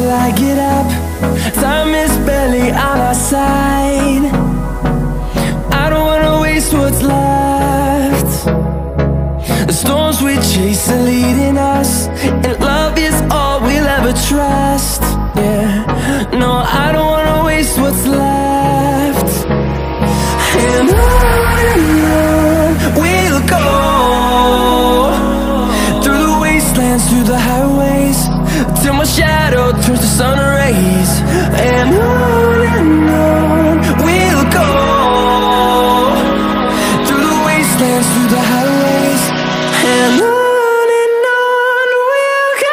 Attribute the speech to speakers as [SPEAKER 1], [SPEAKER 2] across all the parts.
[SPEAKER 1] till I get up. Time is barely on our side. I don't wanna waste what's left. The storms we chase are leading us, and love is all we'll ever trust. Yeah, no, I don't wanna waste what's left. And on we'll go, through the wastelands, through the highways, till my shadow turns to sun rays. And on we'll go, through the wastelands, through the highways, and on we'll go.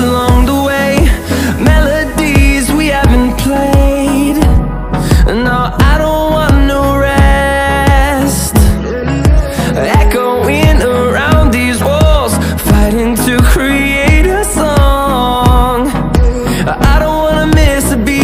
[SPEAKER 1] Along the way, melodies we haven't played. No, I don't want no rest. Echoing around these walls, fighting to create a song. I don't wanna miss a beat.